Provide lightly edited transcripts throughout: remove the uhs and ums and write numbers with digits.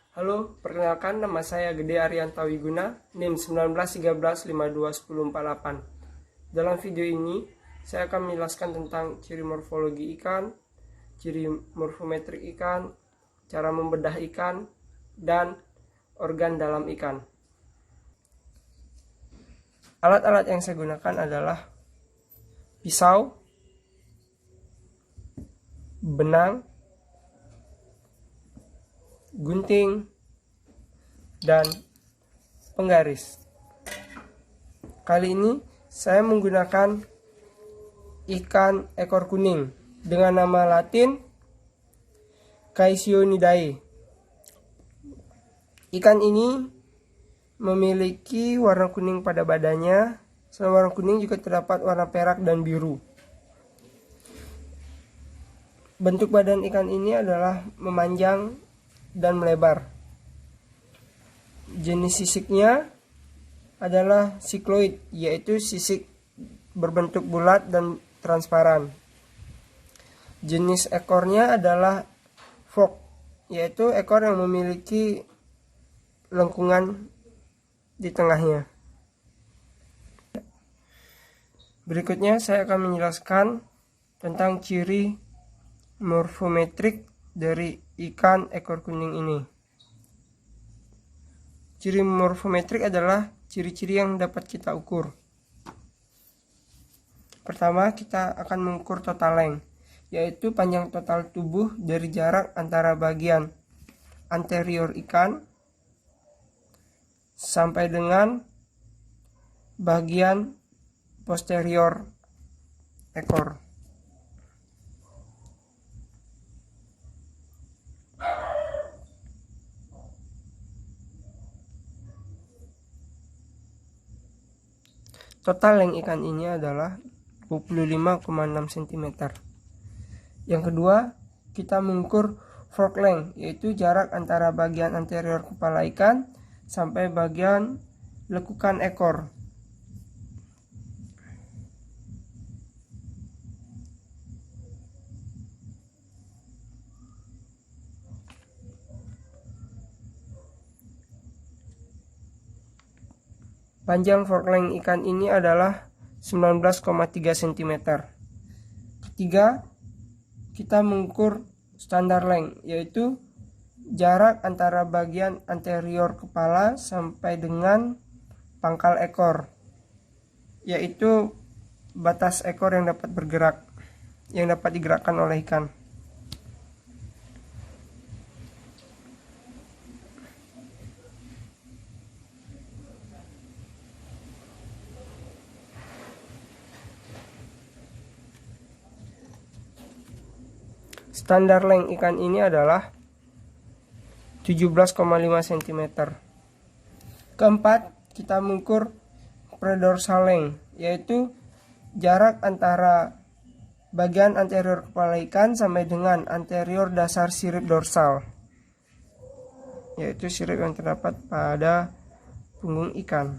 Halo, perkenalkan nama saya Gede Arianta Wiguna, NIM 1913521048. Dalam video ini, saya akan menjelaskan tentang ciri morfologi ikan, ciri morfometrik ikan, cara membedah ikan, dan organ dalam ikan. Alat-alat yang saya gunakan adalah pisau, benang, gunting, dan penggaris. Kali ini saya menggunakan ikan ekor kuning dengan nama latin Caesionidae. Ikan ini memiliki warna kuning pada badannya. Selain warna kuning juga terdapat warna perak dan biru. Bentuk badan ikan ini adalah memanjang dan melebar. Jenis sisiknya adalah sikloid, yaitu sisik berbentuk bulat dan transparan. Jenis ekornya adalah fork, yaitu ekor yang memiliki lengkungan di tengahnya. Berikutnya saya akan menjelaskan tentang ciri morfometrik dari ikan ekor kuning ini. Ciri morfometrik adalah ciri-ciri yang dapat kita ukur. Pertama, kita akan mengukur total length, yaitu panjang total tubuh dari jarak antara bagian anterior ikan sampai dengan bagian posterior ekor. Total length ikan ini adalah 25,6 cm. Yang kedua, kita mengukur fork length, yaitu jarak antara bagian anterior kepala ikan sampai bagian lekukan ekor. Panjang fork length ikan ini adalah 19,3 cm. Ketiga, kita mengukur standar length, yaitu jarak antara bagian anterior kepala sampai dengan pangkal ekor, yaitu batas ekor yang dapat bergerak, yang dapat digerakkan oleh ikan. Standar length ikan ini adalah 17,5 cm. Keempat, kita mengukur predorsal length, yaitu jarak antara bagian anterior kepala ikan sampai dengan anterior dasar sirip dorsal, yaitu sirip yang terdapat pada punggung ikan.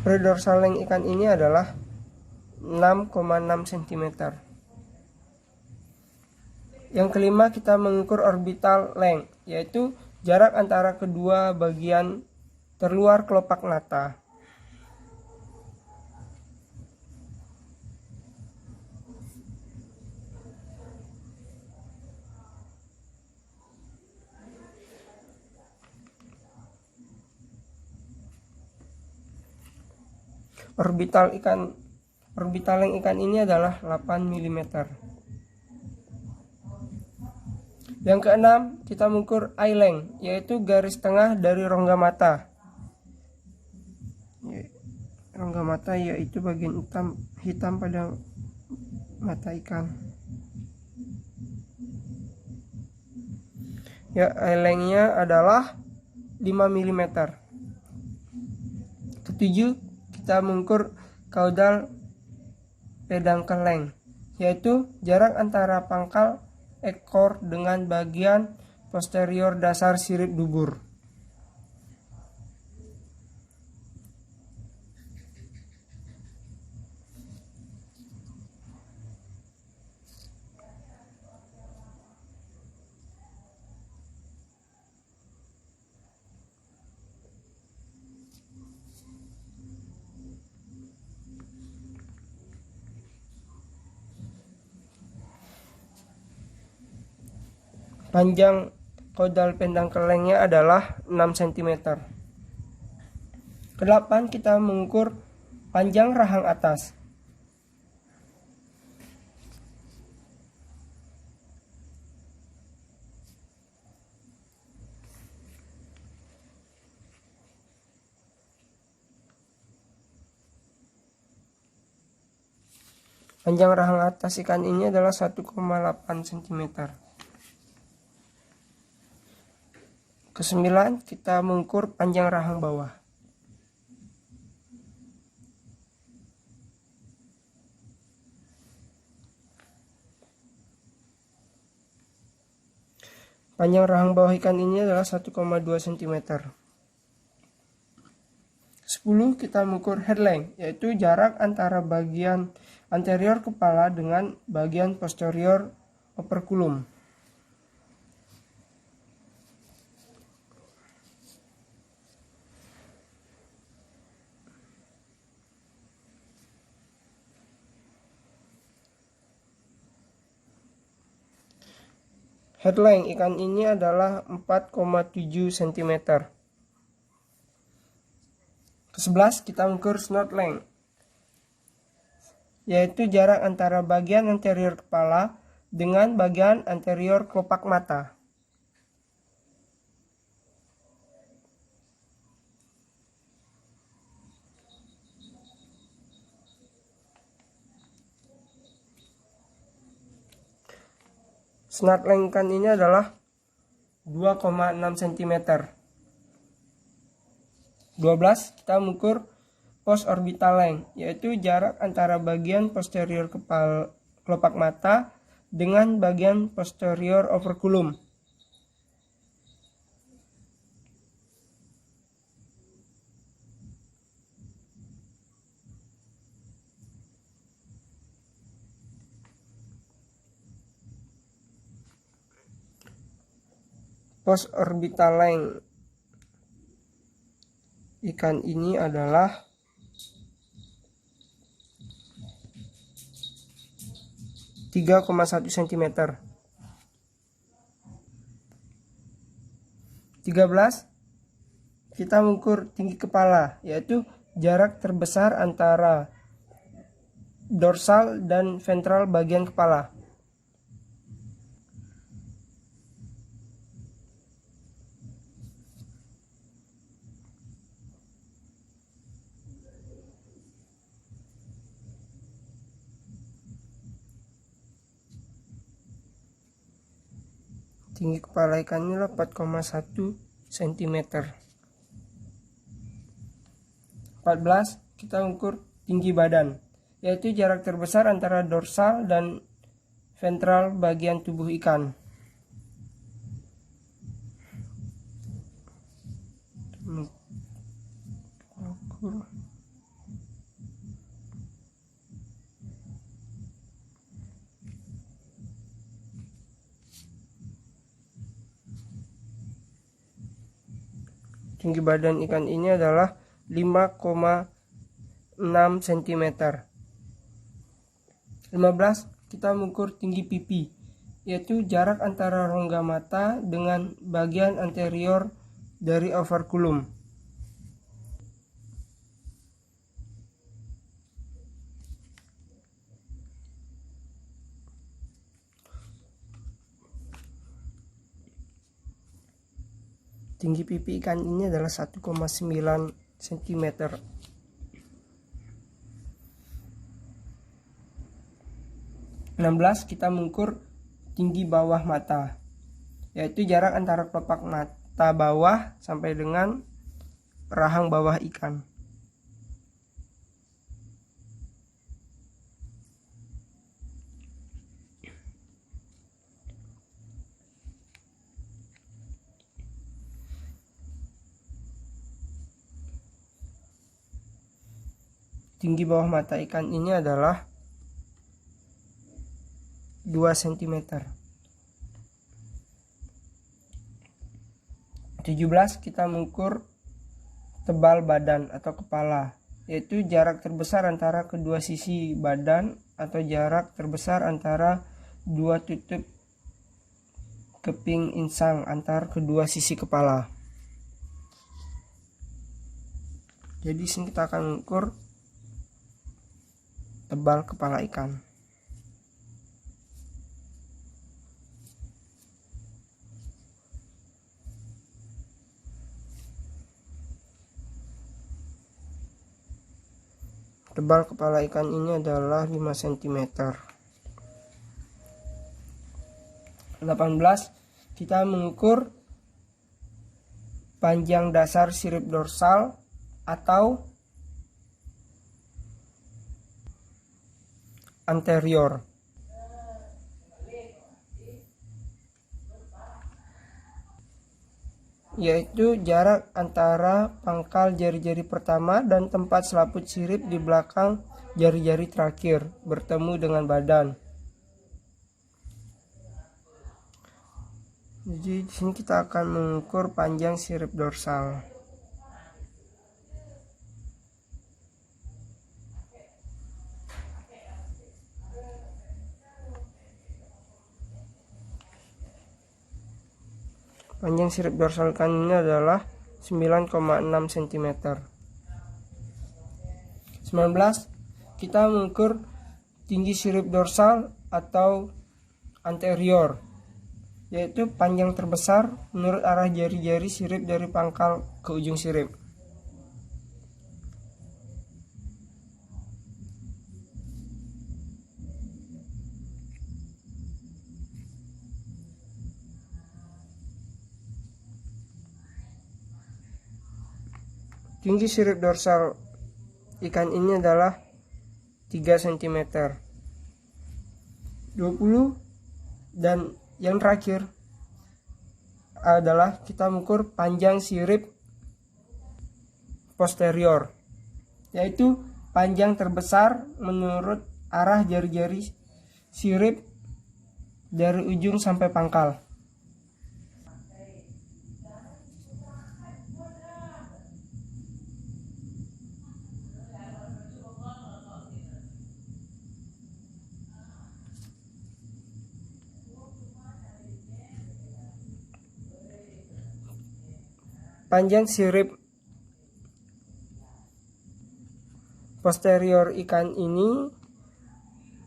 Predorsal length ikan ini adalah 6,6 cm. Yang kelima, kita mengukur orbital length, yaitu jarak antara kedua bagian terluar kelopak mata. Orbital length ikan ini adalah 8 mm. Yang keenam, kita mengukur eye length, yaitu garis tengah dari rongga mata. Rongga mata yaitu bagian hitam pada mata ikan. Eye length-nya adalah 5 mm. Ketujuh, kita mengukur caudal peduncle length, yaitu jarak antara pangkal ekor dengan bagian posterior dasar sirip dubur. Panjang caudal pendang kelengnya adalah 6 cm. Kedelapan, kita mengukur panjang rahang atas. Panjang rahang atas ikan ini adalah 1,8 cm. Kesembilan, kita mengukur panjang rahang bawah. Panjang rahang bawah ikan ini adalah 1,2 cm. 10, kita mengukur head length, yaitu jarak antara bagian anterior kepala dengan bagian posterior operculum. Head length ikan ini adalah 4,7 cm. Ke-11, kita mengukur snout length, yaitu jarak antara bagian anterior kepala dengan bagian anterior kelopak mata. Snout length ikan ini adalah 2,6 cm. 12, kita mengukur post orbital length, yaitu jarak antara bagian posterior kepala kelopak mata dengan bagian posterior operculum. Post orbital length ikan ini adalah 3,1 cm. 13, kita mengukur tinggi kepala, yaitu jarak terbesar antara dorsal dan ventral bagian kepala. Tinggi kepala ikan ini 4,1 cm. 14, kita mengukur tinggi badan, yaitu jarak terbesar antara dorsal dan ventral bagian tubuh ikan. Tinggi badan ikan ini adalah 5,6 cm. 15, kita mengukur tinggi pipi, yaitu jarak antara rongga mata dengan bagian anterior dari operculum. Tinggi pipi ikan ini adalah 1,9 cm. 16, kita mengukur tinggi bawah mata, yaitu jarak antara kelopak mata bawah sampai dengan rahang bawah ikan. Tinggi bawah mata ikan ini adalah 2 cm. 17, kita mengukur tebal badan atau kepala, yaitu jarak terbesar antara kedua sisi badan atau jarak terbesar antara dua tutup keping insang antar kedua sisi kepala. Jadi di sini kita akan mengukur tebal kepala ikan. Tebal kepala ikan ini adalah 5 cm. 18. Kita mengukur panjang dasar sirip dorsal atau anterior. Yaitu jarak antara pangkal jari-jari pertama dan tempat selaput sirip di belakang jari-jari terakhir bertemu dengan badan. Jadi di sini kita akan mengukur panjang sirip dorsal. Panjang sirip dorsal ikan ini adalah 9,6 cm. 19. Kita mengukur tinggi sirip dorsal atau anterior, yaitu panjang terbesar menurut arah jari-jari sirip dari pangkal ke ujung sirip. Tinggi sirip dorsal ikan ini adalah 3 cm. 20. Dan yang terakhir adalah kita mengukur panjang sirip posterior, yaitu panjang terbesar menurut arah jari-jari sirip dari ujung sampai pangkal. Panjang sirip posterior ikan ini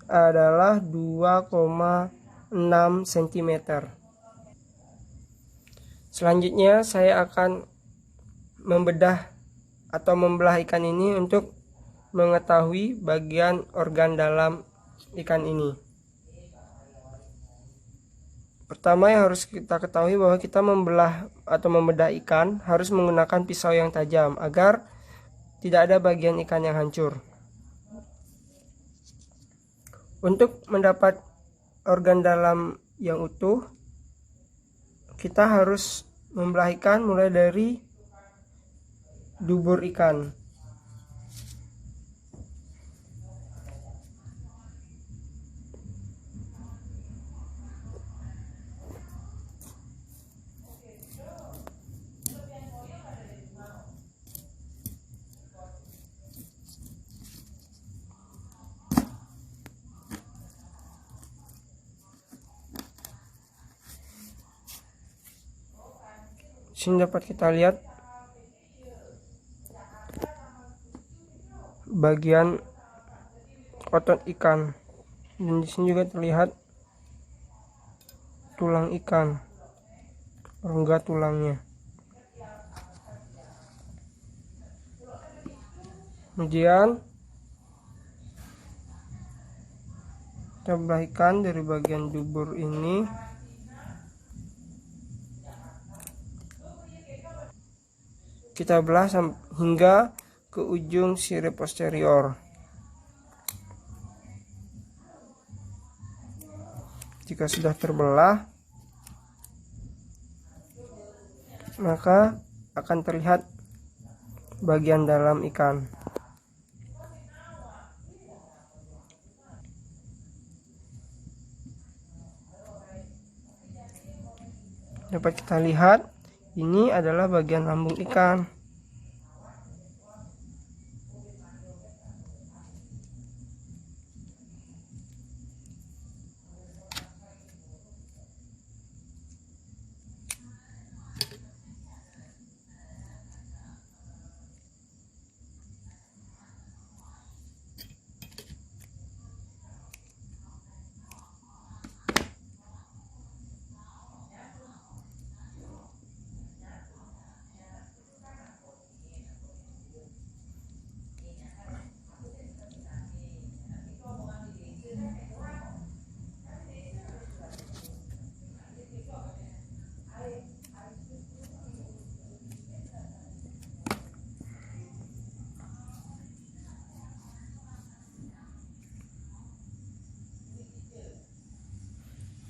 adalah 2,6 cm. Selanjutnya saya akan membedah atau membelah ikan ini untuk mengetahui bagian organ dalam ikan ini. Pertama yang harus kita ketahui bahwa kita membelah atau membedah ikan harus menggunakan pisau yang tajam agar tidak ada bagian ikan yang hancur. Untuk mendapat organ dalam yang utuh, kita harus membelah ikan mulai dari dubur ikan. Sini dapat kita lihat bagian otot ikan, dan di sini juga terlihat tulang ikan, rongga tulangnya. Kemudian kita belah ikan dari bagian dubur ini. Kita belah hingga ke ujung sirip posterior. Jika sudah terbelah, maka akan terlihat bagian dalam ikan. Dapat kita lihat, ini adalah bagian lambung ikan.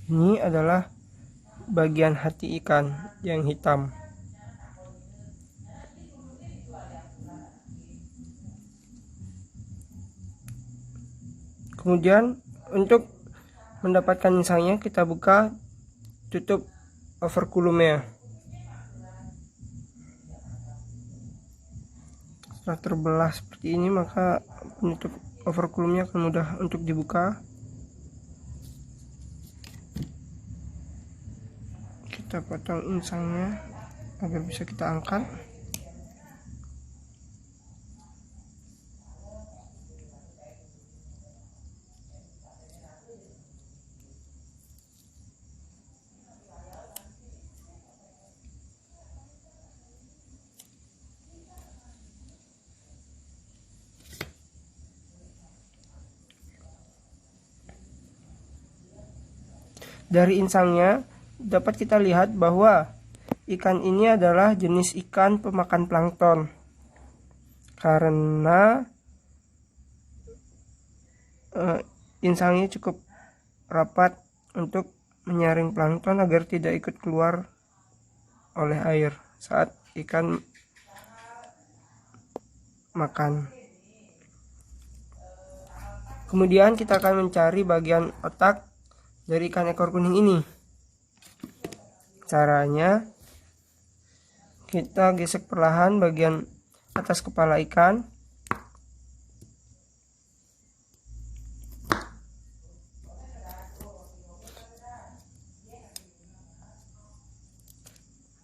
Ini adalah bagian hati ikan yang hitam. Kemudian untuk mendapatkan insangnya, kita buka tutup overculumnya. Setelah terbelah seperti ini, maka penutup overculumnya akan mudah untuk dibuka. Kita potong insangnya agar bisa kita angkat. Dari insangnya dapat kita lihat bahwa ikan ini adalah jenis ikan pemakan plankton, karena insangnya cukup rapat untuk menyaring plankton agar tidak ikut keluar oleh air saat ikan makan. Kemudian kita akan mencari bagian otak dari ikan ekor kuning ini. Caranya, kita gesek perlahan bagian atas kepala ikan.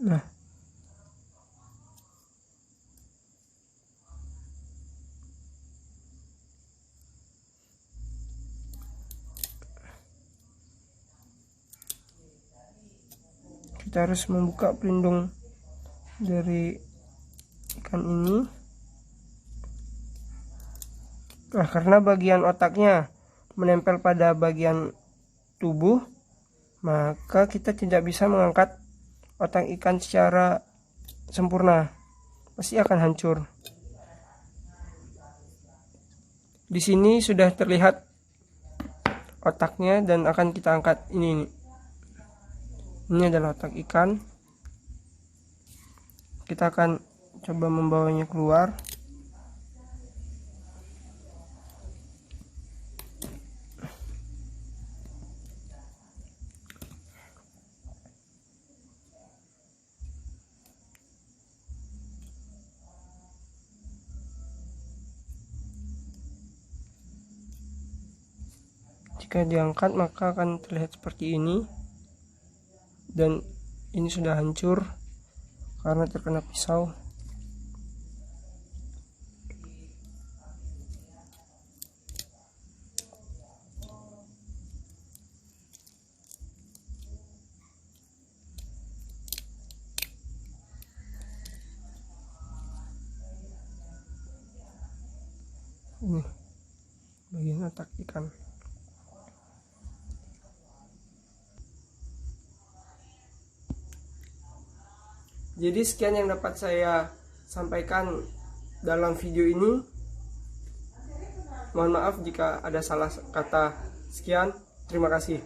Nah, kita harus membuka pelindung dari ikan ini. Nah, karena bagian otaknya menempel pada bagian tubuh, maka kita tidak bisa mengangkat otak ikan secara sempurna, pasti akan hancur. Di sini sudah terlihat otaknya dan akan kita angkat ini. Ini adalah otak ikan. Kita akan coba membawanya keluar. Jika diangkat maka akan terlihat seperti ini, dan ini sudah hancur karena terkena pisau. Ini bagian otak ikan. Jadi sekian yang dapat saya sampaikan dalam video ini. Mohon maaf jika ada salah kata. Sekian, terima kasih.